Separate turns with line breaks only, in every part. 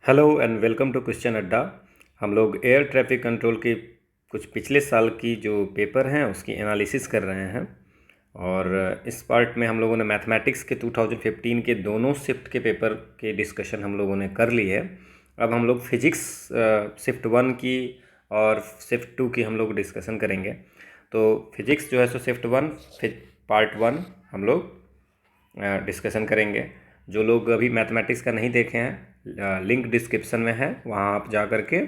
Hello and welcome to question Adda. हम लोग air traffic control के कुछ पिछले साल की जो पेपर हैं उसकी एनालिसिस कर रहे हैं। और इस पार्ट में हम लोगों ने मैथमेटिक्स के 2015 के दोनों शिफ्ट के पेपर के डिस्कशन हम लोगों ने कर ली है। अब हम लोग फिजिक्स शिफ्ट 1 की और शिफ्ट 2 की हम लोग डिस्कशन करेंगे। तो फिजिक्स जो है सो शिफ्ट 1 पार्ट 1 हम लोग डिस्कशन करेंगे। जो लोग अभी मैथमेटिक्स का नहीं देखे हैं, लिंक डिस्क्रिप्शन में है, वहाँ आप जा कर के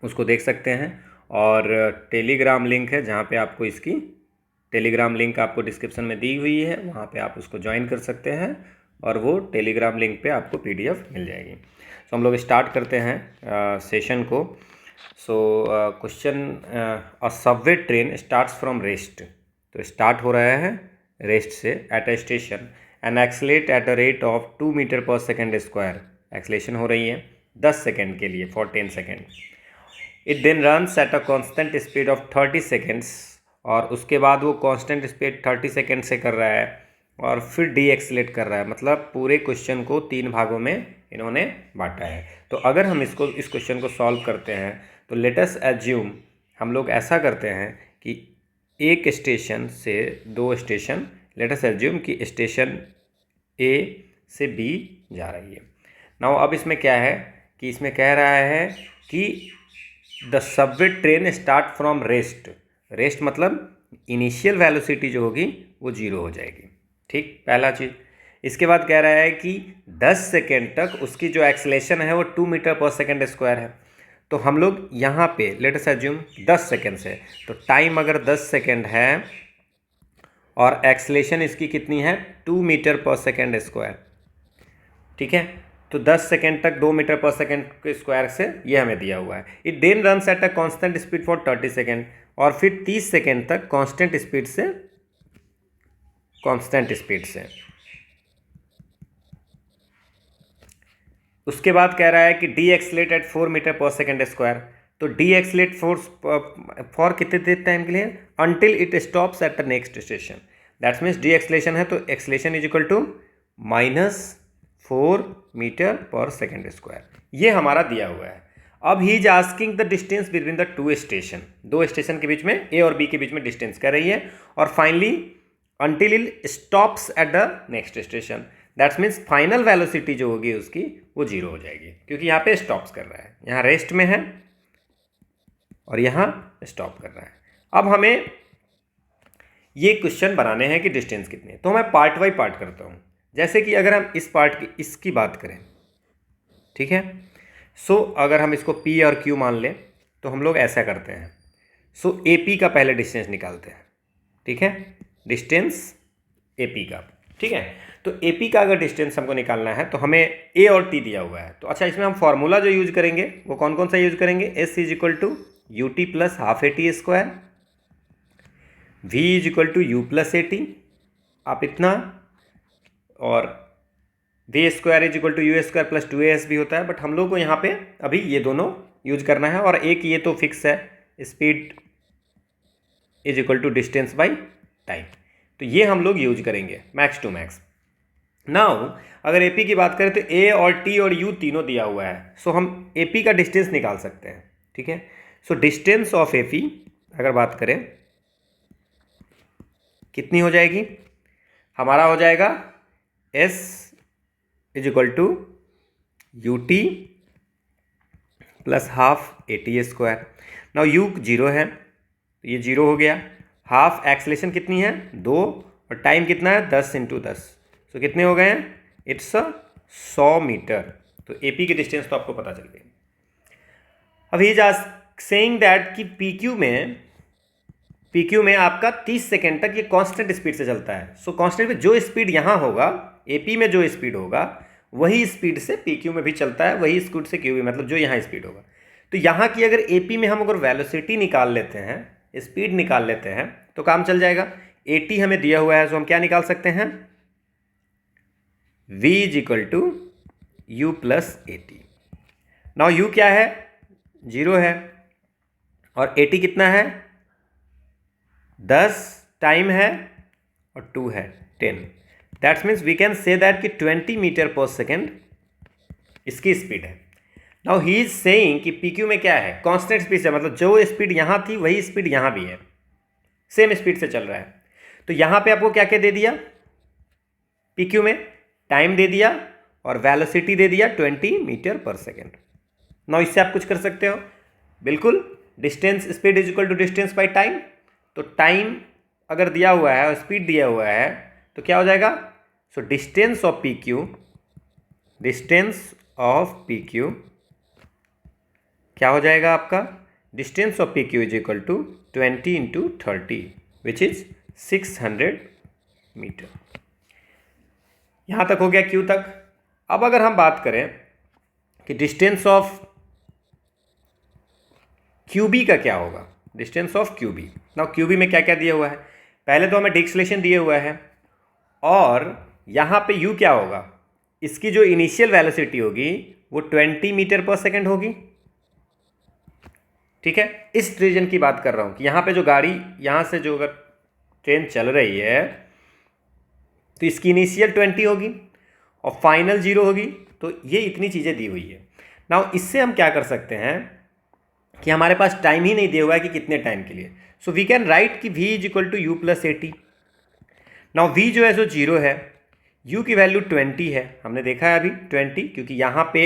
उसको देख सकते हैं। और टेलीग्राम लिंक है जहाँ पे आपको इसकी टेलीग्राम लिंक आपको डिस्क्रिप्शन में दी हुई है, वहाँ पे आप उसको ज्वाइन कर सकते हैं और वो टेलीग्राम लिंक पे आपको पीडीएफ मिल जाएगी। सो हम लोग स्टार्ट करते हैं सेशन को। So question, a subway train starts from rest. तो स्टार्ट हो रहा है रेस्ट से at a station and accelerate at a rate of 2 metre per second square. Acceleration हो रही है 10 सेकेंड के लिए for 10 second. It then runs at a constant speed of 30 seconds. और उसके बाद वो कांस्टेंट स्पीड 30 सेकेंड से कर रहा है और फिर डी एक्सलेट कर रहा है। मतलब पूरे क्वेश्चन को 3 भागों में इन्होंने बांटा है। तो अगर हम इस क्वेश्चन को सॉल्व करते हैं तो लेट अस एज्यूम, हम लोग ऐसा करते हैं कि एक स्टेशन से 2 स्टेशन, लेट अस एज्यूम कि स्टेशन ए से बी जा रही है। नाउ अब इसमें क्या है कि इसमें कह रहा है कि the Subway train start from rest. Rest मतलब इनिशियल वेलोसिटी जो होगी वो 0 हो जाएगी। ठीक, पहला चीज़। इसके बाद कह रहा है कि 10 सेकेंड तक उसकी जो एक्सलेशन है वो 2 मीटर पर सेकेंड स्क्वायर है। तो हम लोग यहाँ पे लेट अस अज्यूम 10 सेकेंड से, तो टाइम अगर 10 सेकेंड है और एक्सलेशन इसकी कितनी है 2 मीटर पर सेकेंड स्क्वायर, ठीक है। तो 10 सेकेंड तक 2 मीटर पर सेकेंड के स्क्वायर से ये हमें दिया हुआ है। It then runs at a constant speed for 30 second, और फिर 30 सेकेंड तक कांस्टेंट स्पीड से उसके बाद कह रहा है कि decelerate at 4 metre per second square. तो डी एक्सलेट फॉर कितने देर टाइम के लिए, until it stops at the next station. That's means decelerate है तो acceleration is equal to -4 metre per second square. ये हमारा दिया हुआ है। अब he is asking the distance between the 2 station. 2 station के बीच में, ए और बी के बीच में डिस्टेंस कर रही है। और finally until it stops at the next station. That's means final velocity जो होगी उसकी वो 0 हो जाएगी, क्योंकि यहाँ पे स्टॉप्स कर रहा है, यहाँ रेस्ट में है और यहाँ स्टॉप कर रहा है। अब हमें ये क्वेश्चन बनाने हैं कि डिस्टेंस कितनी है। तो मैं पार्ट बाई पार्ट करता हूँ। जैसे कि अगर हम इस पार्ट की इसकी बात करें, ठीक है। सो अगर हम इसको पी और क्यू मान लें तो हम लोग ऐसा करते हैं। सो ए पी का पहले डिस्टेंस निकालते हैं, ठीक है। डिस्टेंस ए पी का, ठीक है। तो ए पी का अगर डिस्टेंस हमको निकालना है तो हमें ए और टी दिया हुआ है। तो अच्छा, इसमें हम फॉर्मूला जो यूज करेंगे वो कौन कौन सा यूज करेंगे, s is equal to u t plus half a t square, v is equal to u plus a t, आप इतना, और v square is equal to u square plus 2as भी होता है, बट हम लोग को यहाँ पे अभी ये दोनों यूज करना है। और एक ये तो फिक्स है, speed is equal to distance by time, तो ये हम लोग यूज करेंगे मैक्स टू मैक्स। नाउ अगर एपी की बात करें तो ए और टी और यू तीनों दिया हुआ है। सो हम एपी का डिस्टेंस निकाल सकते हैं, ठीक है। सो डिस्टेंस ऑफ एपी अगर बात करें कितनी हो जाएगी, हमारा हो जाएगा s is equal to u t plus half a t square. Now u 0 है तो ये 0 हो गया। हाफ एक्सलेशन कितनी है 2, और टाइम कितना है 10 × 10, सो कितने हो गए हैं, इट्स 100 मीटर। तो ए पी की डिस्टेंस तो आपको पता चल गई। अब ही इज सेइंग दैट कि पी क्यू में आपका 30 सेकेंड तक ये कांस्टेंट स्पीड से चलता है। सो कांस्टेंट पे जो स्पीड यहाँ होगा, ए पी में जो स्पीड होगा वही स्पीड से पी क्यू में भी चलता है, वही स्पीड से क्यू में, मतलब जो यहाँ स्पीड होगा। तो यहाँ की अगर ए पी में हम अगर वेलोसिटी निकाल लेते हैं, स्पीड निकाल लेते हैं, तो काम चल जाएगा। ए टी हमें दिया हुआ है, सो हम क्या निकाल सकते हैं, v is equal to u plus a t. Now u क्या है 0 है, और ए टी कितना है 10, टाइम है और 2 है 10। That's means we can say that कि 20 मीटर पर सेकेंड इसकी स्पीड है। नाउ ही इज सेइंग कि पी क्यू में क्या है, कांस्टेंट स्पीड है, मतलब जो स्पीड यहाँ थी वही स्पीड यहाँ भी है, सेम स्पीड से चल रहा है। तो यहाँ पे आपको क्या क्या दे दिया, पी क्यू में टाइम दे दिया और वेलोसिटी दे दिया 20 मीटर पर सेकेंड। नाउ इससे आप कुछ कर सकते हो, बिल्कुल, distance speed is equal to distance by time. तो टाइम अगर दिया हुआ है और स्पीड दिया हुआ है तो क्या हो जाएगा, so distance of P Q, distance of P Q क्या हो जाएगा आपका, distance of P Q is equal to 20 into 30 which is 600 metre. यहां तक हो गया क्यू तक। अब अगर हम बात करें कि डिस्टेंस ऑफ क्यूबी का क्या होगा, distance of QB. Now QB में क्या क्या दिया हुआ है, पहले तो हमें डिक्सलेशन दिया हुआ है और यहाँ पे यू क्या होगा, इसकी जो इनिशियल वेलोसिटी होगी वो 20 मीटर पर सेकेंड होगी। ठीक है, इस रीजन की बात कर रहा हूँ कि यहाँ पे जो गाड़ी, यहाँ से जो अगर ट्रेन चल रही है तो इसकी इनिशियल 20 होगी और फाइनल 0 होगी। तो ये इतनी चीज़ें दी हुई है। नाउ इससे हम क्या कर सकते हैं कि हमारे पास टाइम ही नहीं दिया हुआ है कि कितने टाइम के लिए, सो वी कैन राइट कि v is equal to u plus 80। Now v जो है सो 0 है, u की वैल्यू 20 है, हमने देखा है अभी 20, क्योंकि यहाँ पे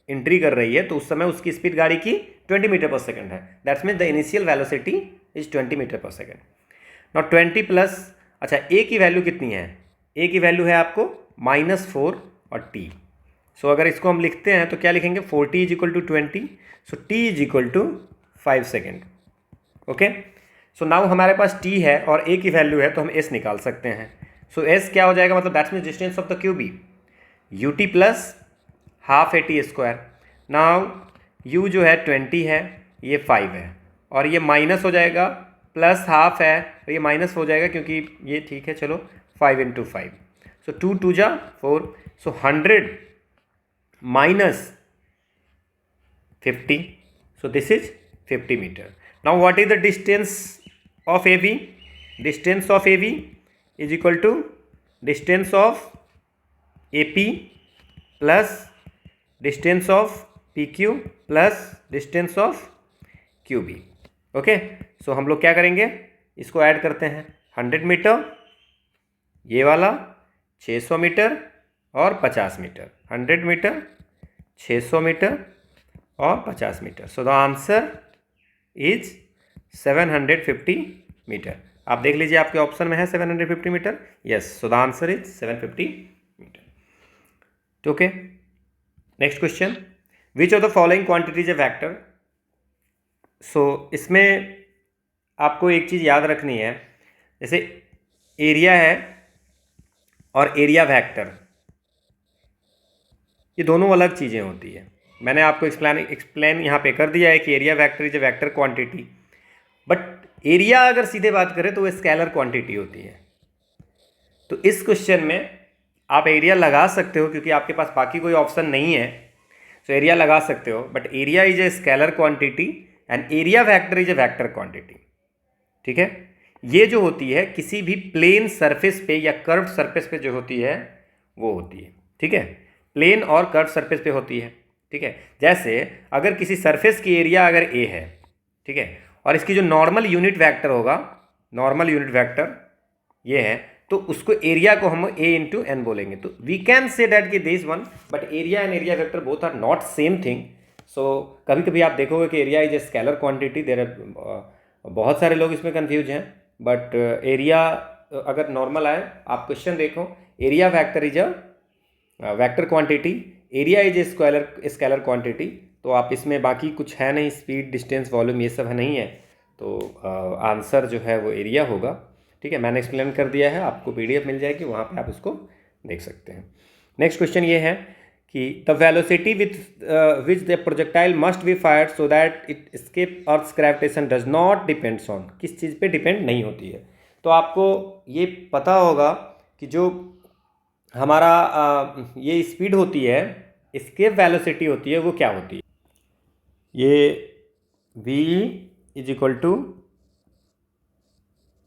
एंट्री कर रही है तो उस समय उसकी स्पीड गाड़ी की 20 मीटर पर सेकेंड है, that's mean the initial velocity is 20 metre per second. Now 20 plus, अच्छा a की वैल्यू कितनी है, a की वैल्यू है आपको -4 और t। सो अगर इसको हम लिखते हैं तो क्या लिखेंगे, 40 is equal to 20, so t is equal to 5 second. Okay, so now हमारे पास t है और a की वैल्यू है तो हम s निकाल सकते हैं। सो s क्या हो जाएगा, मतलब that's mean distance of the QB ut plus half AT square. Now u जो है 20 है, ये 5 है और ये माइनस हो जाएगा, प्लस हाफ है और ये माइनस हो जाएगा क्योंकि ये ठीक है, चलो 5 इंटू 5, सो 2 2 जा 4, सो 100 minus 50, so this is 50 meter. Now what is the distance of AB? Distance of AB is equal to distance of AP plus distance of PQ plus distance of QB. Okay, so हम लोग क्या करेंगे, इसको add करते हैं, 100 metre, ये वाला 600 metre और 50 मीटर, 100 मीटर, 600 मीटर और 50 metre. So the answer is 750 metre. आप देख लीजिए आपके ऑप्शन में है 750 metre, yes, so the answer is 750 metre. Okay, next question, which of the following quantities a vector. So इसमें आपको एक चीज़ याद रखनी है, जैसे एरिया है और एरिया वेक्टर, ये दोनों अलग चीज़ें होती है। मैंने आपको एक्सप्लेन यहाँ पे कर दिया है कि area vector is a vector quantity, but area अगर सीधे बात करें तो वो स्केलर क्वांटिटी होती है। तो इस क्वेश्चन में आप एरिया लगा सकते हो क्योंकि आपके पास बाकी कोई ऑप्शन नहीं है, तो एरिया लगा सकते हो, but area is a scalar quantity and area vector is a vector quantity. ठीक है, ये जो होती है किसी भी प्लेन सरफेस पे या कर्व्ड सरफेस पे जो होती है वो होती है। ठीक है, प्लेन और कर्व सरफेस पे होती है। ठीक है, जैसे अगर किसी सरफेस की एरिया अगर ए है, ठीक है, और इसकी जो नॉर्मल यूनिट वेक्टर होगा, नॉर्मल यूनिट वेक्टर ये है, तो उसको एरिया को हम ए इंटू एन बोलेंगे। तो वी कैन से डैट कि this one, but area and area vector both are not same thing. So कभी कभी आप देखोगे कि area is a scalar quantity, there बहुत सारे लोग इसमें कन्फ्यूज हैं, बट एरिया अगर नॉर्मल आए, आप क्वेश्चन देखो, area vector is a vector quantity, area is a scalar quantity. तो आप इसमें बाकी कुछ है नहीं, स्पीड, डिस्टेंस, वॉल्यूम, ये सब है नहीं है, तो आंसर जो है वो एरिया होगा। ठीक है, मैंने एक्सप्लेन कर दिया है, आपको PDF मिल जाएगी, वहाँ पे आप उसको देख सकते हैं। नेक्स्ट क्वेश्चन ये है कि the velocity which the projectile must be fired so that it escape earth's gravitation does not depends on, किस चीज़ पे डिपेंड नहीं होती है। तो आपको ये पता होगा कि जो हमारा ये स्पीड होती है, एस्केप वेलोसिटी होती है, वो क्या होती है, ये v is equal to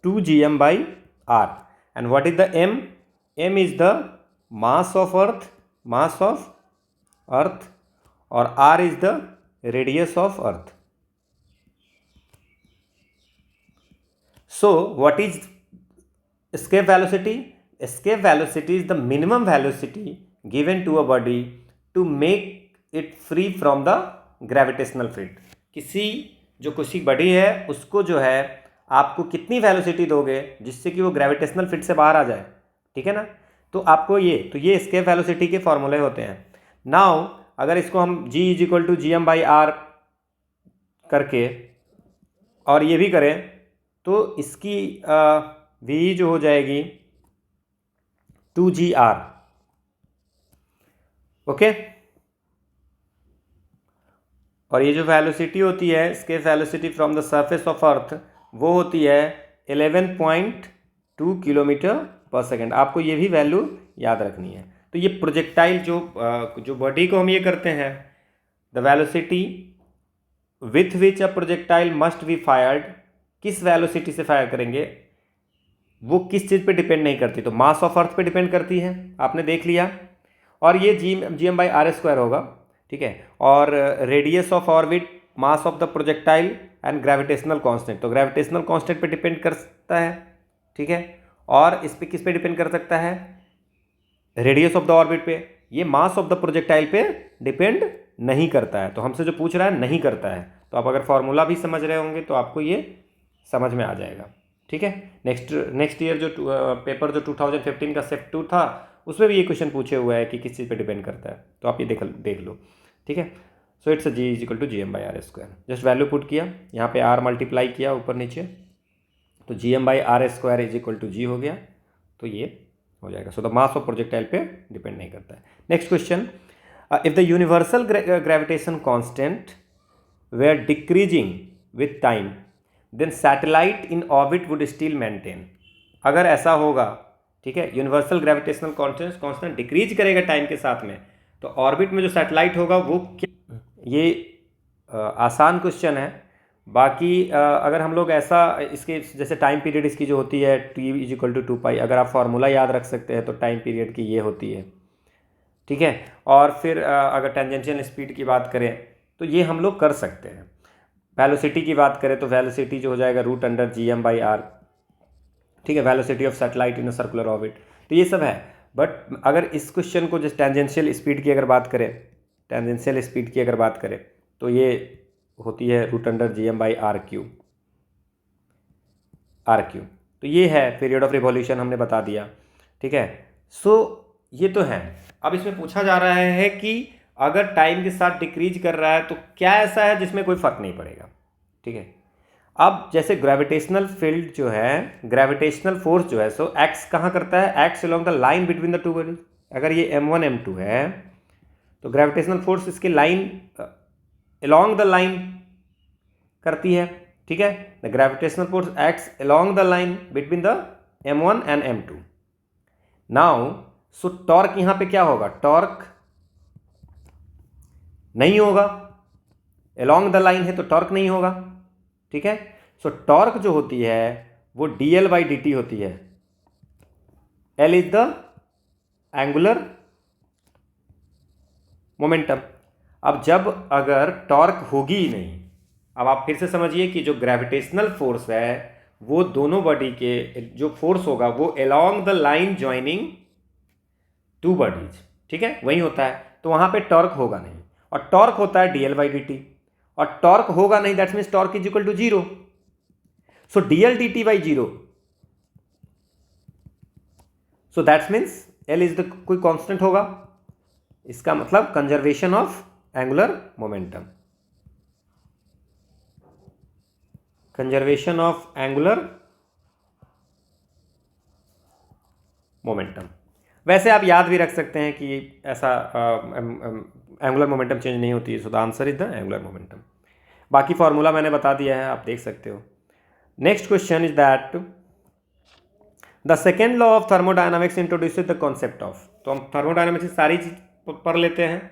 2gm/r and what is the m? m is the mass of earth और r is the radius of earth. So what is escape velocity? Escape velocity is the minimum velocity given to a body to make it free from the gravitational field. किसी body है उसको जो है आपको कितनी velocity दोगे जिससे कि वो ग्रेविटेशनल फिल्ड से बाहर आ जाए, ठीक है ना. तो आपको ये एस्केप वेलोसिटी के फॉर्मूले होते हैं. नाउ अगर इसको हम g इज टू gm/r करके और ये भी करें तो इसकी v जो हो जाएगी 2gr. ओके. और ये जो वेलोसिटी होती है escape velocity from the surface of earth वो होती है 11.2 किलोमीटर पर सेकेंड. आपको ये भी वैल्यू याद रखनी है. तो ये प्रोजेक्टाइल जो बॉडी को हम ये करते हैं, the velocity with which a projectile must be fired, किस वेलोसिटी से फायर करेंगे वो किस चीज़ पे डिपेंड नहीं करती. तो मास ऑफ अर्थ पे डिपेंड करती है, आपने देख लिया. और ये gm/r² होगा, ठीक है. और radius of orbit, mass of the projectile and gravitational constant. तो ग्रेविटेशनल कांस्टेंट पे डिपेंड कर सकता है, ठीक है. और इस पे किस पे डिपेंड कर सकता है, रेडियस ऑफ द ऑर्बिट पे. ये मास ऑफ द प्रोजेक्टाइल पे डिपेंड नहीं करता है. तो हमसे जो पूछ रहा है नहीं करता है. तो आप अगर फॉर्मूला भी समझ रहे होंगे तो आपको ये समझ में आ जाएगा, ठीक है. नेक्स्ट ईयर जो पेपर जो 2015 का सेट 2 था उसमें भी ये क्वेश्चन पूछे हुआ है कि किस चीज़ पे डिपेंड करता है. तो आप ये देख लो, ठीक है. So it's g is equal to gm/r². Just value put किया, यहाँ पे r मल्टीप्लाई किया ऊपर नीचे, तो gm/r² is equal to g हो गया. तो ये हो जाएगा. So the mass of projectile पे डिपेंड नहीं करता है. Next question, if the universal gravitation constant were decreasing with time then satellite in orbit would still maintain. अगर ऐसा होगा, ठीक है, यूनिवर्सल ग्रेविटेशनल कांस्टेंट डिक्रीज करेगा टाइम के साथ में, तो ऑर्बिट में जो सैटेलाइट होगा वो क्या. ये आसान क्वेश्चन है. बाकी अगर हम लोग ऐसा इसके जैसे टाइम पीरियड इसकी जो होती है t इज इक्वल टू 2π, अगर आप फार्मूला याद रख सकते हैं तो टाइम पीरियड की ये होती है, ठीक है. और फिर अगर टेंजेंशियल स्पीड की बात करें तो ये हम लोग कर सकते हैं. वेलोसिटी की बात करें तो वेलोसिटी जो हो जाएगा √gm/r, ठीक है. Velocity of satellite in a circular orbit. तो ये सब है. बट अगर इस क्वेश्चन को जैसे टेंजेंशियल स्पीड की अगर बात करें तो ये होती है √gm/r³. तो ये है पीरियड ऑफ रिवॉल्यूशन, हमने बता दिया, ठीक है. सो ये तो है. अब इसमें पूछा जा रहा है कि अगर टाइम के साथ डिक्रीज कर रहा है तो क्या ऐसा है जिसमें कोई फर्क नहीं पड़ेगा, ठीक है. अब जैसे ग्रेविटेशनल फील्ड जो है, ग्रेविटेशनल फोर्स जो है, सो एक्स कहाँ करता है, x along the line between the two bodies. अगर ये m1 m2 है तो ग्रेविटेशनल फोर्स इसके लाइन अलोंग द लाइन करती है, ठीक है. The gravitational force acts along the line between the m1 and m2. Now so torque यहाँ पे क्या होगा, टॉर्क नहीं होगा. अलोंग द लाइन है तो टॉर्क नहीं होगा, ठीक है. सो टॉर्क जो होती है वो dl/dt होती है. L is the angular momentum. अब जब अगर टॉर्क होगी ही नहीं, अब आप फिर से समझिए कि जो ग्रेविटेशनल फोर्स है वो दोनों बॉडी के जो फोर्स होगा वो along the line joining two bodies, ठीक है, वही होता है. तो वहां पे टॉर्क होगा नहीं. और टॉर्क होता है dl/dt. और टॉर्क होगा नहीं, that means torque is equal to 0. So dl/dt/0. So that means L is the कोई कांस्टेंट होगा. इसका मतलब conservation of angular momentum. Conservation of angular momentum. वैसे आप याद भी रख सकते हैं कि ऐसा एंगुलर मोमेंटम चेंज नहीं होती है. सो the answer is the angular momentum. बाकी फॉर्मूला मैंने बता दिया है, आप देख सकते हो. Next question is that the second law of thermodynamics introduces the concept of. तो हम थर्मोडायनामिक्स की सारी चीज पढ़ लेते हैं.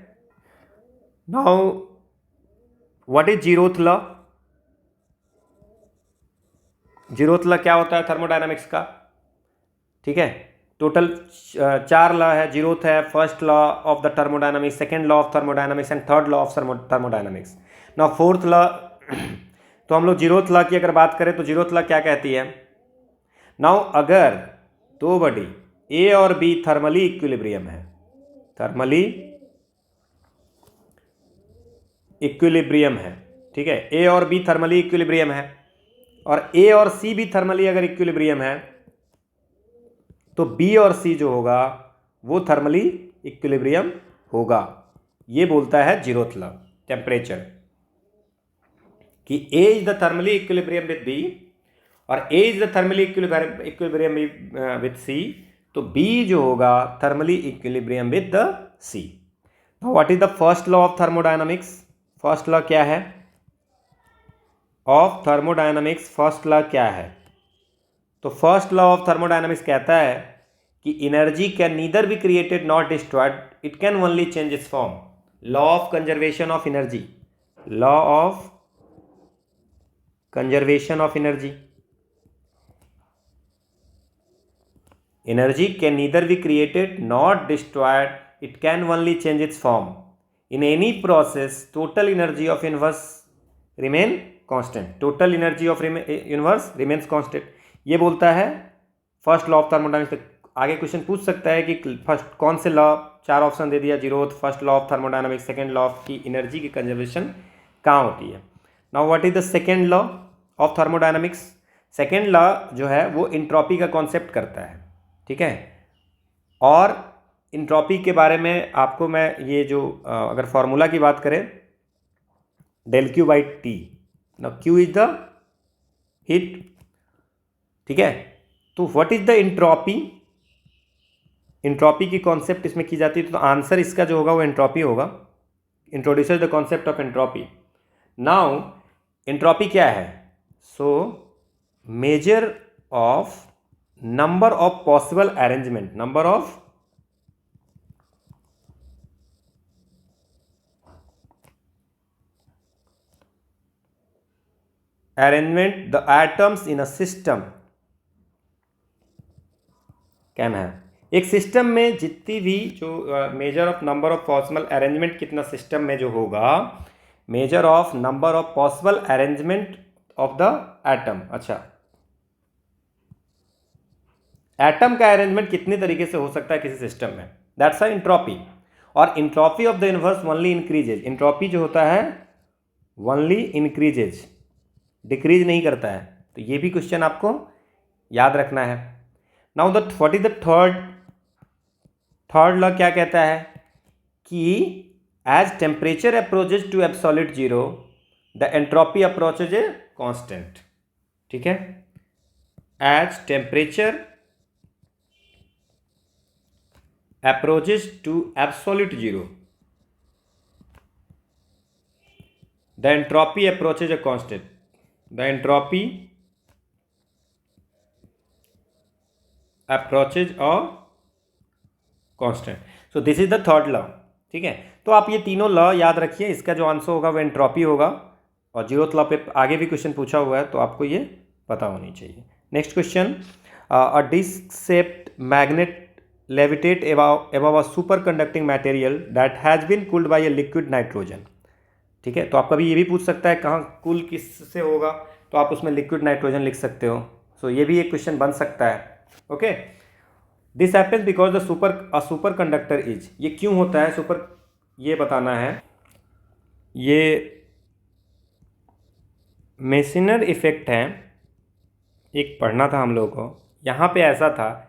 Now what is zeroth law. Zeroth law क्या होता है थर्मोडायनामिक्स का, ठीक है. टोटल 4 लॉ है। जीरोथ है first law of the thermodynamics, second law of thermodynamics and third law of thermodynamics. Now fourth law, तो हम लोग जीरोथ लॉ की अगर बात करें तो जीरोथ लॉ क्या कहती है? नाउ अगर दो बॉडी ए और बी थर्मली इक्विलिब्रियम है, थर्मली इक्विलिब्रियम है, ठीक है, ए और बी थर्मली इक्विलिब्रियम है, और ए और सी भी थर्मली अगर इक्विलिब्रियम है, तो बी और सी जो होगा वो थर्मली इक्विलिब्रियम होगा। ये बोलता है जीरोथ लॉ टेम्परेचर, कि A is the thermally equilibrium with B और A is the thermally equilibrium with C, तो बी जो होगा thermally equilibrium with the C. What is the first law of thermodynamics? First law क्या है of thermodynamics? First law क्या है? तो first law of thermodynamics कहता है कि energy can neither be created not destroyed, it can only change it's form. Law of conservation of energy, law of conservation of energy, energy can neither be created not destroyed, it can only change it's form. In any process total energy of universe remain constant, total energy of universe remains constant. ये बोलता है first law of thermodynamics. आगे question पूछ सकता है कि first कौन से लॉ, 4 ऑप्शन दे दिया, zeroth, first law of thermodynamics, second law of की एनर्जी की कंजर्वेशन कहाँ होती है। Now what is the second law of thermodynamics? Second law जो है वो इंट्रॉपी का कॉन्सेप्ट करता है, ठीक है। और इंट्रॉपी के बारे में आपको मैं ये जो अगर फॉर्मूला की बात करें, del Q by T, now Q is the heat, ठीक है। तो what is the entropy? Entropy की कॉन्सेप्ट इसमें की जाती है, तो आंसर इसका जो होगा वो एंट्रॉपी होगा। Introduces the concept of entropy. Now entropy क्या है? So measure of number of possible arrangement, number of arrangement the atoms in a system can है। एक सिस्टम में जितनी भी जो measure of number of possible arrangement कितना सिस्टम में जो होगा, measure of number of possible arrangement of the atom. अच्छा, एटम का अरेंजमेंट कितने तरीके से हो सकता है किसी सिस्टम में, दैट्स अ एंट्रोपी। और entropy of the universe only increases, entropy जो होता है ओनली इंक्रीजेज, डिक्रीज नहीं करता है। तो ये भी क्वेश्चन आपको याद रखना है। Now the what is the third law क्या कहता है? कि as temperature approaches to absolute zero the entropy approaches a constant, ठीक है। As temperature approaches to absolute zero, the entropy approaches a constant, the entropy approaches a constant, so this is the third law, ठीक है। तो आप ये तीनों law याद रखिए, इसका जो आंसर होगा वो एंट्रोपी होगा। और जीरोथ लॉ पे आगे भी क्वेश्चन पूछा हुआ है, तो आपको ये पता होनी चाहिए। Next question, a disc shaped magnet levitate above a superconducting material that has been cooled by a liquid nitrogen, ठीक है। तो आप कभी ये भी पूछ सकता है कहाँ कूल किससे होगा, तो आप उसमें लिक्विड नाइट्रोजन लिख सकते हो। सो ये भी एक क्वेश्चन बन सकता है। Okay, this happens because the super conductor is, ये क्यों होता है सुपर, ये बताना है। ये मेसिनर इफेक्ट है, एक पढ़ना था हम लोगों को। यहाँ पे ऐसा था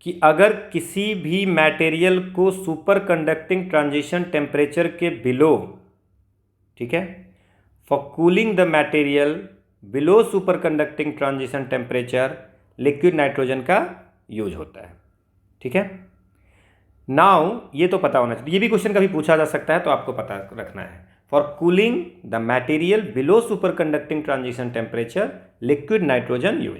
कि अगर किसी भी मटेरियल को सुपर कंडक्टिंग ट्रांजिशन टेम्परेचर के बिलो, ठीक है, for cooling the material below super conducting transition temperature liquid nitrogen का यूज होता है, ठीक है। नाउ ये तो पता होना चाहिए, ये भी क्वेश्चन कभी पूछा जा सकता है, तो आपको पता रखना है। For cooling the material below super conducting transition temperature liquid nitrogen use,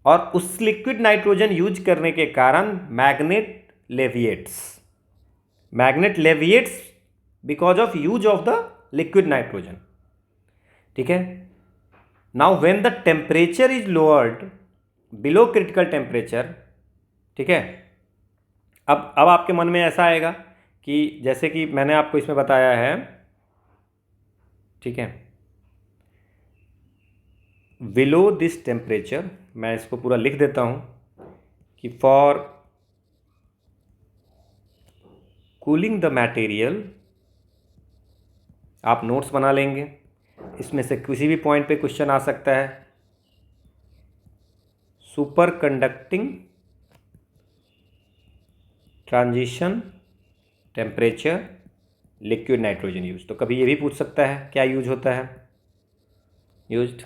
और उस लिक्विड नाइट्रोजन यूज करने के कारण magnet levitates because of use of the liquid nitrogen, ठीक है। Now when the temperature is lowered below critical temperature, ठीक है। अब आपके मन में ऐसा आएगा कि जैसे कि मैंने आपको इसमें बताया है, ठीक है, बिलो दिस टेम्परेचर, मैं इसको पूरा लिख देता हूँ कि फॉर कूलिंग द मटेरियल, आप नोट्स बना लेंगे, इसमें से किसी भी पॉइंट पे क्वेश्चन आ सकता है। Super conducting transition temperature liquid nitrogen use, तो कभी ये भी पूछ सकता है क्या यूज होता है, यूज्ड,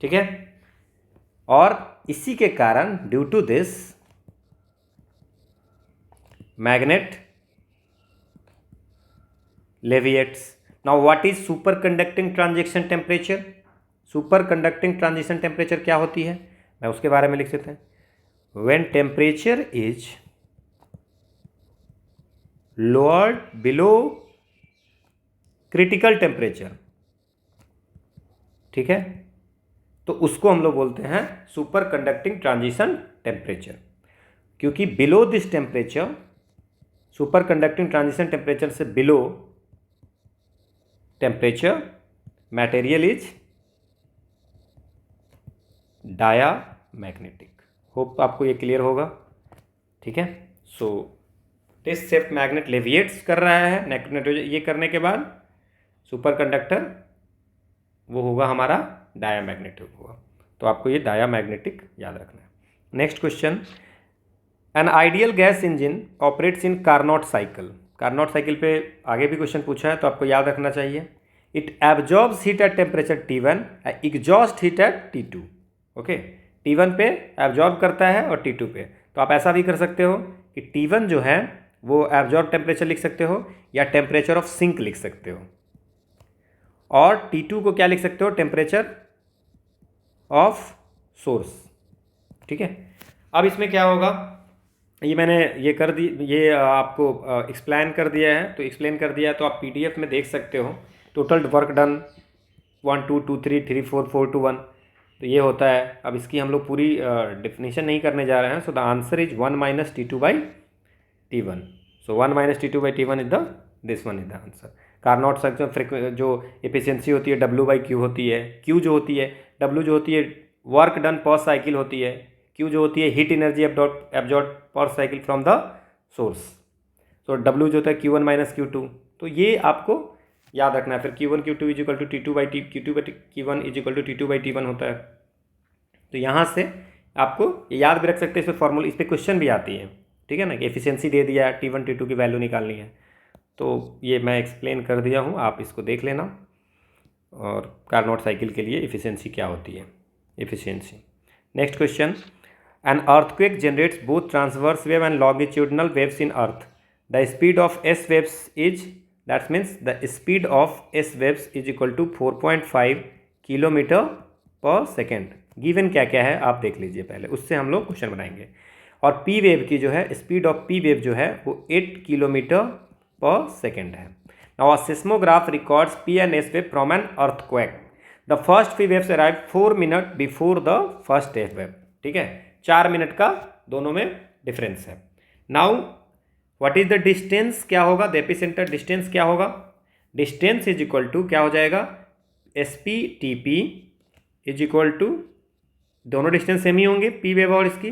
ठीक है। और इसी के कारण due to this magnet levitates. Now what is super conducting transition temperature? Super conducting transition temperature क्या होती है, मैं उसके बारे में लिख देते हैं। When temperature is lowered below critical temperature, ठीक है, तो उसको हम लोग बोलते हैं सुपर कंडक्टिंग ट्रांजिशन टेम्परेचर। क्योंकि below this temperature, super conducting transition temperature से below temperature material is diamagnetic. Hope आपको ये क्लियर होगा, ठीक है। So this safe magnet levitates कर रहा है नाइट्रोजन, ये करने के बाद सुपर कंडक्टर वो होगा हमारा डायामैग्नेटिक होगा। तो आपको ये डायामैग्नेटिक याद रखना है। Next question, an ideal gas engine operates in Carnot cycle. Carnot cycle पे आगे भी क्वेश्चन पूछा है तो आपको याद रखना चाहिए। It absorbs heat at temperature T1, exhaust heat at T2। Okay, T1 पे एब्जॉर्ब करता है और T2 पे, तो आप ऐसा भी कर सकते हो कि T1 जो है वो एब्जॉर्ब टेम्परेचर लिख सकते हो या टेम्परेचर ऑफ सिंक लिख सकते हो, और T2 को क्या लिख सकते हो, टेम्परेचर ऑफ सोर्स, ठीक है। अब इसमें क्या होगा, ये मैंने ये कर दी, ये आपको एक्सप्लेन कर दिया है, तो एक्सप्लेन कर दिया है तो आप PDF में देख सकते हो। टोटल वर्क डन 1 2 2 3 3 4 4 to 1, तो ये होता है। अब इसकी हम लोग पूरी डिफिनीशन नहीं करने जा रहे हैं। सो the answer is 1 - T2/T1। So 1 - T2/T1 is the, this one is the answer. Carnot cycle जो एफिशिएंसी होती है W/Q होती है। Q जो होती है, W जो होती है वर्क डन पर साइकिल होती है, Q जो होती है हीट एनर्जी एब्जॉर्ब पर cycle from the source. So W जो होता है Q1 - Q2, तो ये आपको याद रखना है। फिर Q1 Q2 is equal to Q1 is equal to T2/T1 होता है। तो यहाँ से आपको ये याद भी रख सकते हैं, इस पर फॉर्मूला, इस पर क्वेश्चन भी आती है, ठीक है ना, कि एफिशिएंसी दे दिया है, T1 T2 की वैल्यू निकालनी है। तो ये मैं एक्सप्लेन कर दिया हूँ, आप इसको देख लेना। और कार्नोट साइकिल के लिए एफिशिएंसी क्या होती है, efficiency. Next question, an earthquake generates both transverse wave and longitudinal waves in earth. The speed of S waves is, that means the speed of S waves is equal to 4.5 kilometre per second. Given क्या क्या है आप देख लीजिए पहले, उससे हम लोग क्वेश्चन बनाएंगे। और पी वेव की जो है, स्पीड ऑफ पी वेव जो है वो 8 किलोमीटर पर सेकेंड है। Now a seismograph records P and S wave from an earthquake. The first P waves arrive 4 minute before the first S wave, ठीक है, 4 minute का दोनों में डिफरेंस है। Now what is the distance, क्या होगा, the epicentre distance क्या होगा, डिस्टेंस इज इक्वल टू क्या हो जाएगा, SP/TP इज इक्वल टू, दोनों डिस्टेंस सेम ही होंगे, पी वेव और इसकी,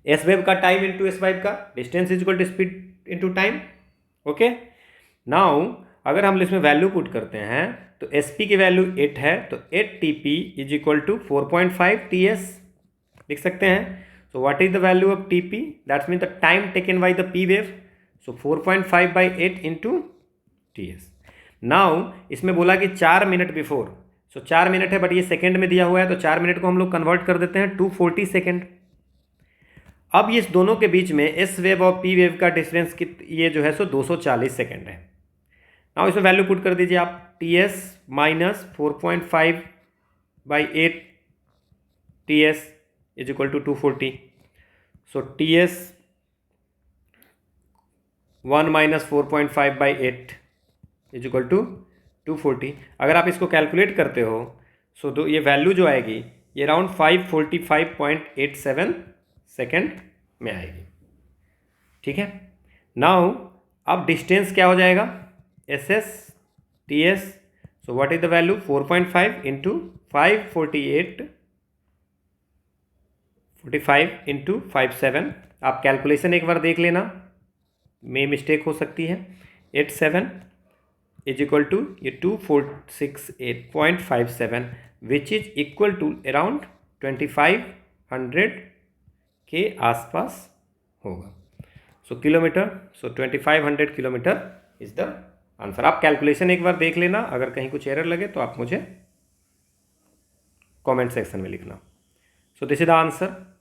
एस वेव का टाइम इंटू एस वेव का distance is equal to speed into time. Okay, now अगर हम इसमें वैल्यू पुट करते हैं तो SP की वैल्यू 8 है, तो 8TP is equal to 4.5 TS लिख सकते हैं। सो what is the value of TP, that's mean the time taken by the P wave. So 4.5/8 into TS। Now इसमें बोला कि 4 मिनट बिफोर, सो 4 मिनट है बट ये सेकेंड में दिया हुआ है, तो 4 मिनट को हम लोग कन्वर्ट कर देते हैं 240 सेकेंड। अब ये दोनों के बीच में एस वेव और पी वेव का डिफरेंस ये जो है सो 240 सेकेंड है। नाउ इसमें वैल्यू पुट कर दीजिए आप, TS minus 4.5/8 TS is equal to 240। So TS 1 - 4.5/8 is equal to 240। अगर आप इसको कैलकुलेट करते हो सो ये वैल्यू जो आएगी ये अराउंड 545.87 सेकेंड में आएगी। ठीक है, नाउ अब डिस्टेंस क्या हो जाएगा, S S T S. So what is the value, 4.5 into 545 into 57। आप कैलकुलेशन एक बार देख लेना, में मिस्टेक हो सकती है। 87 इज इक्वल टू ये 2468.57 which is equal to around 2500 के आसपास होगा। So kilometre, so 2500 kilometre is the answer. आप कैलकुलेशन एक बार देख लेना, अगर कहीं कुछ एरर लगे तो आप मुझे कमेंट सेक्शन में लिखना। सो दिस इज द आंसर।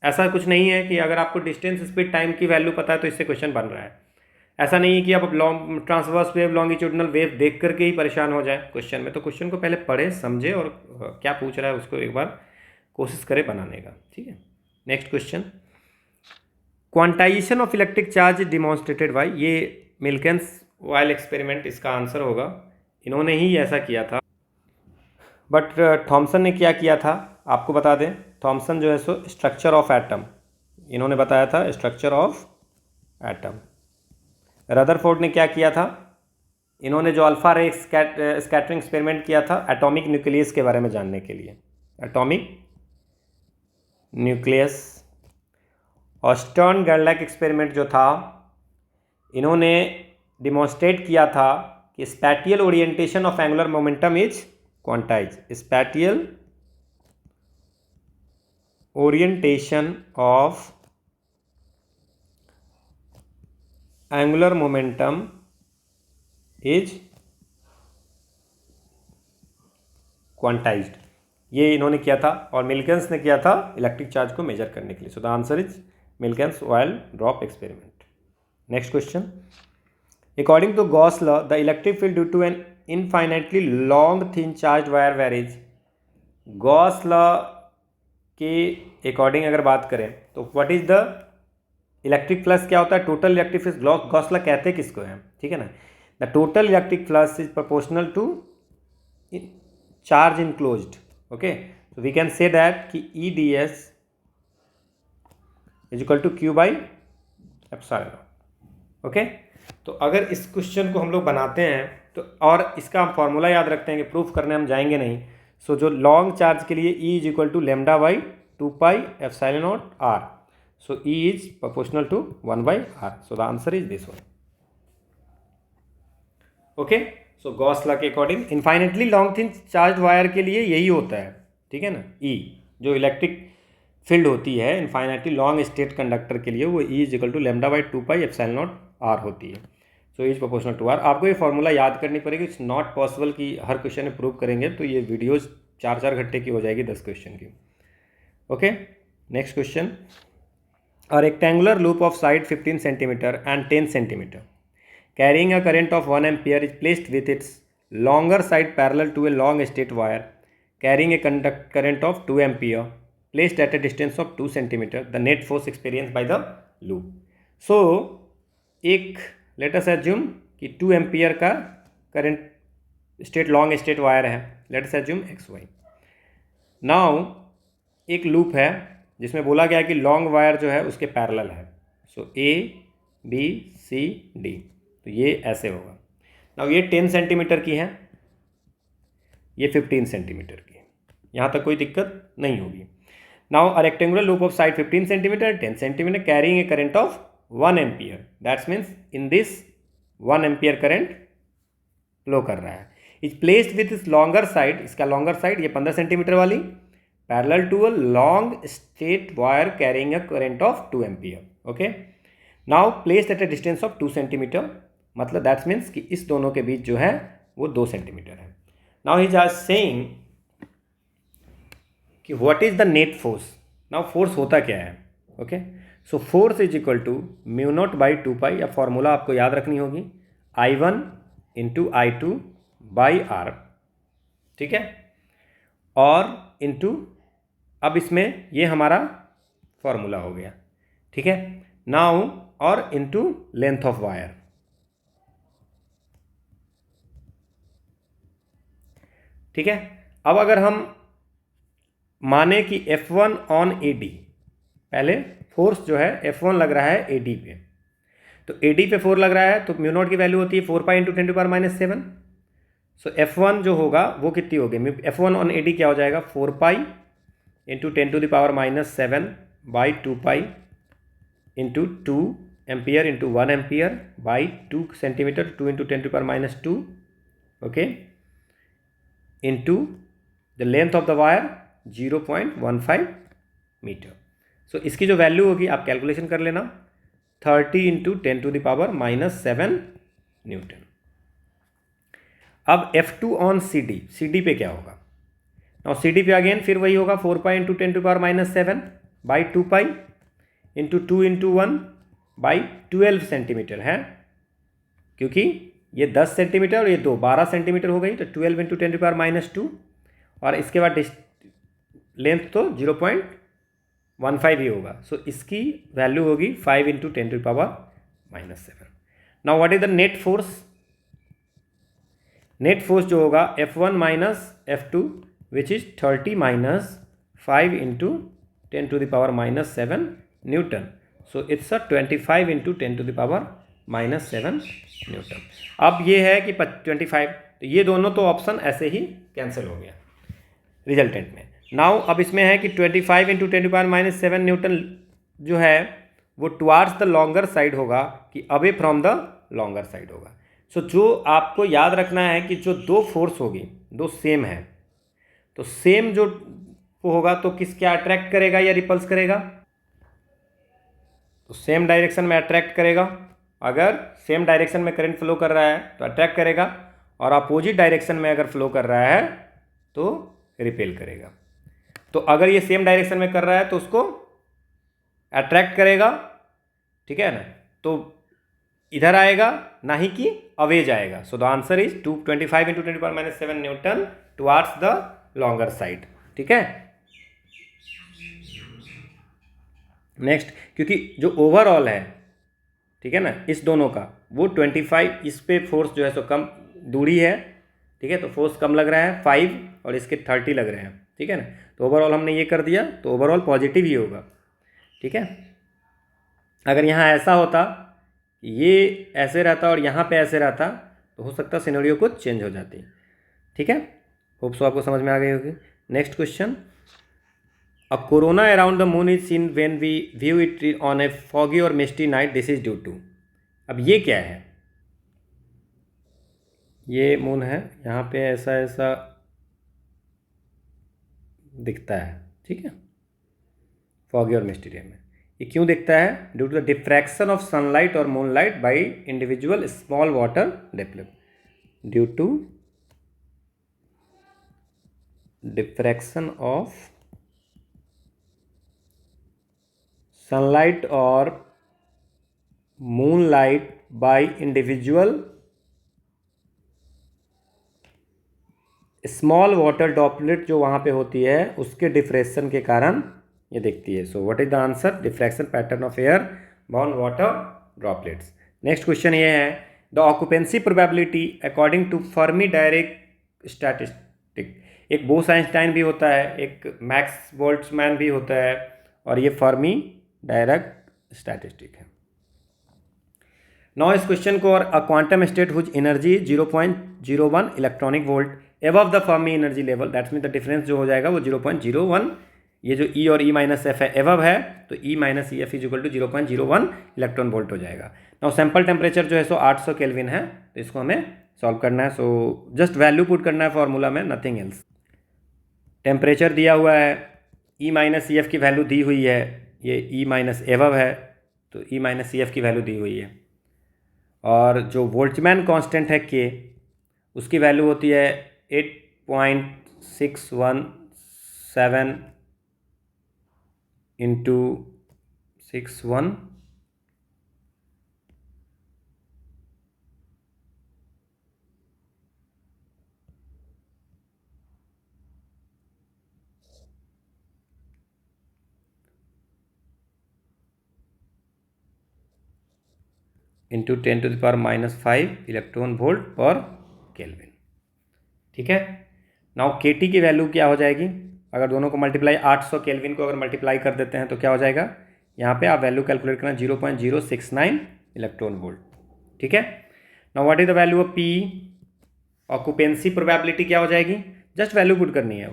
ऐसा कुछ नहीं है कि अगर आपको डिस्टेंस, स्पीड, टाइम की वैल्यू पता है तो इससे क्वेश्चन बन रहा है। ऐसा नहीं है कि आप long transverse wave, longitudinal wave देख करके ही परेशान हो जाए क्वेश्चन में। तो क्वेश्चन को पहले पढ़े, समझे और क्या पूछ रहा है उसको एक बार कोशिश करें बनाने का। ठीक है, next question, quantization of electric charge demonstrated by, ये मिल्किंस वाइल एक्सपेरिमेंट इसका आंसर होगा। इन्होंने ही ऐसा किया था, बट थॉमसन ने क्या किया था आपको बता दें। थॉमसन जो है सो स्ट्रक्चर ऑफ एटम, इन्होंने बताया था स्ट्रक्चर ऑफ एटम। रदरफोर्ड ने क्या किया था, इन्होंने जो अल्फा रे स्कैटरिंग एक्सपेरिमेंट किया था एटॉमिक न्यूक्लियस के बारे में जानने के लिए, एटॉमिक न्यूक्लियस। और स्टर्न गेरलैक एक्सपेरिमेंट जो था, इन्होंने डिमॉन्स्ट्रेट किया था कि spatial orientation of angular momentum is quantize. Spatial orientation of angular momentum is quantized, ये इन्होंने किया था। और मिल्किंस ने किया था इलेक्ट्रिक चार्ज को मेजर करने के लिए। So the answer is Millikan's oil drop experiment. Next question, according to Gauss law the electric field due to an infinitely long thin charge wire varies. Gauss law के according अगर बात करें तो what is the electric flux, क्या होता है total electric flux, Gauss law कहते हैं किसको है, ठीक है ना। The total electric flux is proportional to charge enclosed. Okay, so we can say that कि EDS is equal to Q by epsilon. Okay, तो अगर इस क्वेश्चन को हम लोग बनाते हैं तो, और इसका हम फॉर्मूला याद रखते हैं कि प्रूफ करने हम जाएंगे नहीं। सो जो लॉन्ग चार्ज के लिए E is equal to lambda by 2 pi epsilon not R। So E is proportional to 1 by R। So the answer is this one. Okay, so Gauss law के according infinitely long thin charge wire के लिए यही होता है, ठीक है ना। E जो इलेक्ट्रिक फील्ड होती है इनफाइनेटली लॉन्ग स्टेट कंडक्टर के लिए, वो E is equal to lambda by 2 pi epsilon not R होती है। So is proportional to R। आपको ये फॉर्मूला याद करनी पड़ेगी। इट्स नॉट पॉसिबल कि हर क्वेश्चन में प्रूव करेंगे, तो ये वीडियोज 4 घंटे की हो जाएगी 10 क्वेश्चन की। Okay, next question, a rectangular loop of side 15 centimetre and 10 centimetre carrying a current of 1 ampere is placed with its longer side parallel to a long straight wire carrying a current of 2 ampere placed at a distance of 2 centimeter. The net force experienced by the loop. So एक let us assume कि 2 ampere का current long straight wire है, let us assume XY। Now एक loop है जिसमें बोला गया है कि लॉन्ग वायर जो है उसके पैरेलल है। सो A B C D, तो ये ऐसे होगा। नाउ ये 10 सेंटीमीटर की है, ये 15 सेंटीमीटर की है, यहाँ तक कोई दिक्कत नहीं होगी। Now a rectangular loop of side 15 centimetre 10 centimetre carrying a current of 1 ampere. That's means in this 1 ampere current flow कर रहा है। Is placed with its longer side, इसका लॉन्गर साइड ये 15 सेंटीमीटर वाली, parallel to a long straight wire carrying a current of 2 ampere. Okay, now placed at a distance of 2 centimetre, मतलब that's means कि इस दोनों के बीच जो है वो 2 सेंटीमीटर है। नाउ ही इज सेइंग कि what is the net force. Now force होता क्या है, okay. So force is equal to mu nought by 2 pi, या फॉर्मूला आपको याद रखनी होगी, I1 into I2 by R, ठीक है, और इंटू, अब इसमें ये हमारा फॉर्मूला हो गया, ठीक है। नाउ और इंटू लेंथ ऑफ वायर, ठीक है। अब अगर हम माने कि F1 ऑन AD पहले फोर्स जो है F1 लग रहा है AD पे, तो AD पे 4 लग रहा है, तो म्यू नॉट की वैल्यू होती है 4 पाई इंटू 10⁻⁷। सो F1 जो होगा वो कितनी होगी, F1 ऑन AD क्या हो जाएगा, 4 pi into 10⁻⁷ by 2 pi into 2 ampere into 1 ampere by 2 centimetre, 2 into 10⁻², okay, into the length of the wire 0.15 metre. So इसकी जो वैल्यू होगी आप कैलकुलेशन कर लेना, 30 इंटू 10⁻⁷ न्यूटन। अब F2 ऑन CD पे क्या होगा, नाउ CD पे अगेन फिर वही होगा 4 pi into 10⁻⁷ by 2 pi into 2 into 1 by 12 centimetre है, क्योंकि ये 10 सेंटीमीटर और ये 12 सेंटीमीटर हो गई, तो 12 इंटू 10⁻², और इसके बाद लेंथ तो 0.15 ही होगा। सो इसकी वैल्यू होगी 5 into 10⁻⁷। Now what is the net force, net force जो होगा F1 minus F2 which is 30 minus 5 into 10⁻⁷ Newton. So it's 25 into 10⁻⁷ Newton. अब ये है कि 25, तो ये दोनों तो ऑप्शन ऐसे ही कैंसिल हो गया रिजल्टेंट में। नाउ अब इसमें है कि 25 इंटू 10⁻⁷ न्यूटन जो है वो टुवार्ड्स द लॉन्गर साइड होगा कि away from the longer side होगा। सो जो आपको याद रखना है कि जो दो फोर्स होगी, दो सेम है, तो सेम जो होगा तो किस क्या अट्रैक्ट करेगा या रिपल्स करेगा, तो सेम डायरेक्शन में अट्रैक्ट करेगा। अगर सेम डायरेक्शन में करंट फ्लो कर रहा है तो अट्रैक्ट करेगा, और अपोजिट डायरेक्शन में अगर फ्लो कर रहा है तो रिपेल करेगा। तो अगर ये सेम डायरेक्शन में कर रहा है तो उसको अट्रैक्ट करेगा, ठीक है ना, तो इधर आएगा, ना ही कि अवे जाएगा। So the answer is 25 into 10⁻⁷ Newton towards the longer side, ठीक है। नेक्स्ट, क्योंकि जो ओवरऑल है, ठीक है ना, इस दोनों का वो 25, इस पे फोर्स जो है सो कम दूरी है, ठीक है, तो फोर्स कम लग रहा है 5 और इसके 30 लग रहे हैं, ठीक है ना, तो ओवरऑल हमने ये कर दिया, तो ओवरऑल पॉजिटिव ही होगा, ठीक है। अगर यहाँ ऐसा होता, ये ऐसे रहता और यहाँ पे ऐसे रहता, तो हो सकता सिनेरियो कुछ चेंज हो जाती, ठीक है। होप सो आपको समझ में आ गई होगी। Next question, a corona around the moon is seen when we view it on a foggy और misty night, this is due to. अब ये क्या है, ये मून है, यहाँ पे ऐसा ऐसा दिखता है, ठीक है, फॉगी और मिस्टी डे में। ये क्यों दिखता है, due to the diffraction of sunlight और moonlight by individual small water droplet, due to diffraction of sunlight और moonlight by individual small water droplet जो वहाँ पे होती है उसके डिफ्रेक्शन के कारण ये दिखती है। So what is the answer, diffraction pattern of air bound water droplets. Next question ये है, the occupancy probability according to Fermi Dirac statistic. एक बोस आइंस्टाइन भी होता है, एक मैक्स बोल्ट्जमैन भी होता है, और ये फर्मी डायरेक्ट स्टैटिस्टिक है। नाउ इस क्वेश्चन को, और a quantum state whose energy 0.01 electronic volt above the Fermi energy level, that's mean the difference जो हो जाएगा वो 0.01, ये जो E और E माइनस एफ है एबव है, तो E minus EF is equal to 0.01 electron volt हो जाएगा। नाउ सैम्पल टेम्परेचर जो है सो 800 केल्विन है, तो इसको हमें सॉल्व करना है। सो जस्ट वैल्यू पुट करना है फॉर्मूला में, नथिंग एल्स। टेम्परेचर दिया हुआ है, E माइनस EF की वैल्यू दी हुई है, ये E माइनस एबव है, तो E माइनस EF की वैल्यू दी हुई है, और जो बोल्ट्जमैन कांस्टेंट है K, उसकी वैल्यू होती है 8.617 इंटू 61 इंटू 10⁻⁵ इलेक्ट्रॉन वोल्ट पर केल्विन, ठीक है। नाउ KT की वैल्यू क्या हो जाएगी, अगर दोनों को मल्टीप्लाई 800 केल्विन को अगर मल्टीप्लाई कर देते हैं तो क्या हो जाएगा, यहाँ पे आप वैल्यू कैलकुलेट करना 0.069 इलेक्ट्रॉन वोल्ट। ठीक है। Now what is the value of P, occupancy probability क्या हो जाएगी, जस्ट वैल्यू पुट करनी है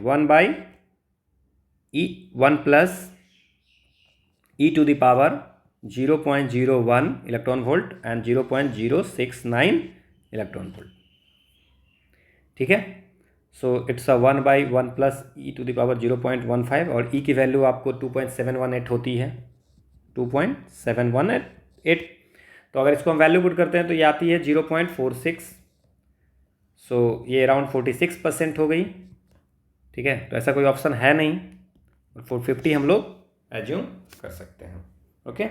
1 plus e to the power 0.01 electron volt and 0.069 electron volt. ठीक है। So it's a 1/1 plus e to the power 0.15 और e की value आपको 2.718 होती है, 2.718। तो अगर इसको हम वैल्यू पुट करते हैं तो ये आती है 0.46। सो ये अराउंड 46% हो गई। ठीक है। तो ऐसा कोई ऑप्शन है नहीं, 450 हम लोग एज्यूम कर सकते हैं। ओके।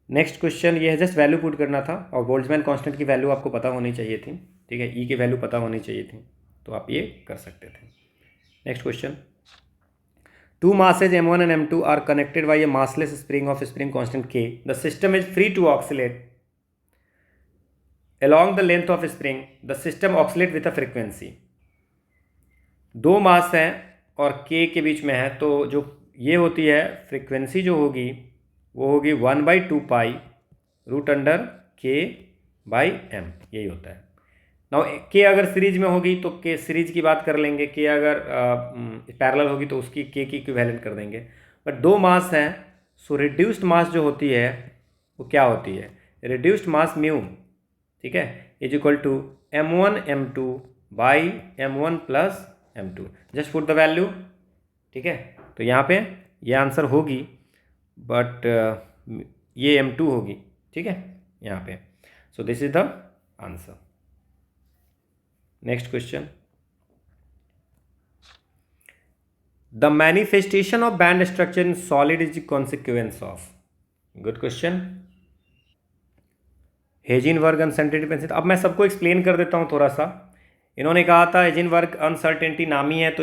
नेक्स्ट क्वेश्चन ये है, जस्ट वैल्यू पुट करना था और बोल्ट्जमैन कांस्टेंट की वैल्यू आपको पता होनी चाहिए थी। ठीक है। ई की वैल्यू पता होनी चाहिए थी, तो आप ये कर सकते थे। Next question, two masses m1 and m2 are connected by a massless spring of spring constant k. The system is free to oscillate along the length of spring. The system oscillates with a frequency. दो मास हैं और k के बीच में है, तो जो ये होती है फ्रीक्वेंसी जो होगी वो होगी 1/2 root under k by m, यही होता है। नाउ के अगर सीरीज में होगी तो के सीरीज की बात कर लेंगे, के अगर पैरेलल होगी तो उसकी के की इक्विवेलेंट कर देंगे। बट दो मास हैं, सो रिड्यूस्ड मास जो होती है वो क्या होती है, रिड्यूस्ड मास म्यू, ठीक है, is equal to m1 m2 by m1 plus m2। Just put the value. ठीक है। तो यहाँ पे ये आंसर होगी, बट ये m2 होगी। ठीक है यहाँ पे। So this is the answer. Next question, the manifestation of band structure in solid is consequence of. Good question. Heisenberg uncertainty principle, अब मैं सबको एक्सप्लेन कर देता हूँ थोड़ा सा। इन्होंने कहा था हेजिनबर्ग अनसर्टेनिटी नामी है, तो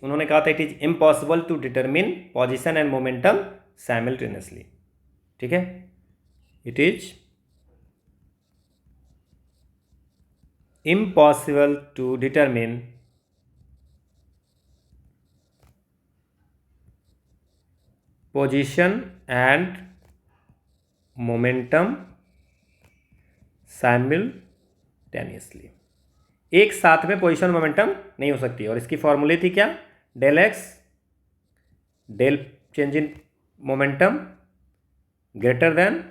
उन्होंने कहा था it is impossible to determine position and momentum simultaneously. ठीक है। It is impossible to determine position and momentum simultaneously। एक साथ में पोजीशन और मोमेंटम नहीं हो सकती। और इसकी फॉर्मूले थी क्या, del x del change in momentum greater than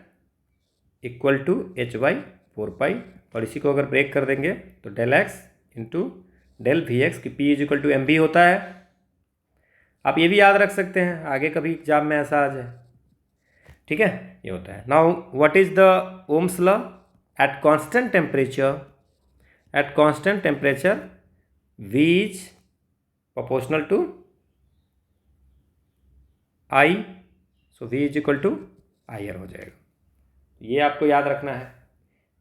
equal to h/4 और इसी को अगर ब्रेक कर देंगे तो del x into del V x की P is equal to M B होता है। आप ये भी याद रख सकते हैं, आगे कभी एग्जाम में ऐसा आ जाए। ठीक है, ये होता है। Now what is the Ohm's law, at constant temperature V is proportional to I, so V is equal to I R हो जाएगा। ये आपको याद रखना है।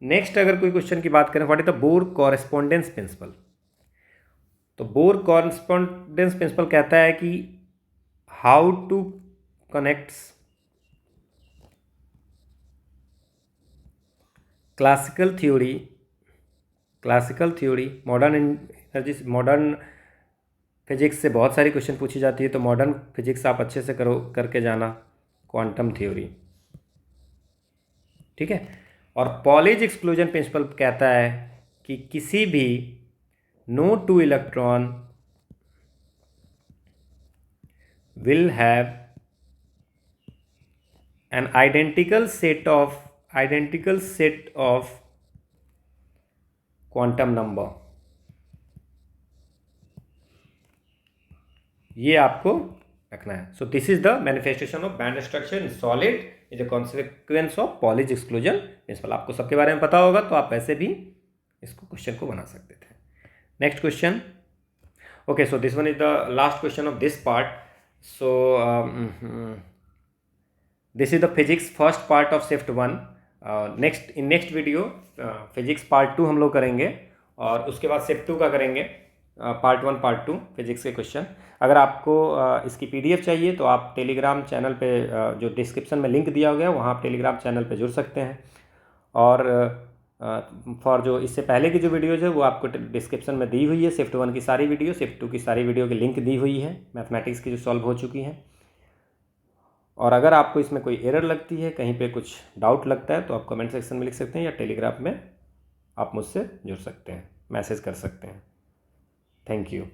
नेक्स्ट अगर कोई क्वेश्चन की बात करें, what is the Bohr correspondence principle. तो बोर कॉरेस्पॉन्डेंस प्रिंसिपल कहता है कि how to connects classical theory modern physics से बहुत सारी क्वेश्चन पूछी जाती है, तो मॉडर्न फिजिक्स आप अच्छे से करके जाना, क्वांटम थ्योरी। ठीक है। और पॉलिज एक्सक्लूजन प्रिंसिपल कहता है कि किसी भी no two electron will have an identical set of quantum number. ये आपको रखना है। So this is the manifestation of band structure in solid is a consequence of Pauli's exclusion principle. आपको सबके बारे में पता होगा, तो आप ऐसे भी इसको क्वेश्चन को बना सकते थे। Next question, okay, so this one is the last question of this part. So this is the physics first part of shift 1। Next video physics part 2 हम लोग करेंगे, और उसके बाद शिफ्ट 2 का करेंगे पार्ट 1 पार्ट 2 फिजिक्स के क्वेश्चन। अगर आपको इसकी PDF चाहिए तो आप टेलीग्राम चैनल पे जो डिस्क्रिप्शन में लिंक दिया गया है वहाँ आप टेलीग्राम चैनल पे जुड़ सकते हैं। और फॉर जो इससे पहले की जो वीडियोज़ है वो आपको डिस्क्रिप्शन में दी हुई है। शिफ्ट 1 की सारी वीडियो, शिफ्ट 2 की सारी वीडियो की लिंक दी हुई है मैथमेटिक्स की जो सॉल्व हो चुकी हैं। और अगर आपको इसमें कोई एरर लगती है, कहीं पे कुछ डाउट लगता है, तो आप कमेंट सेक्शन में लिख सकते हैं या टेलीग्राम में आप मुझसे जुड़ सकते हैं, मैसेज कर सकते हैं। Thank you.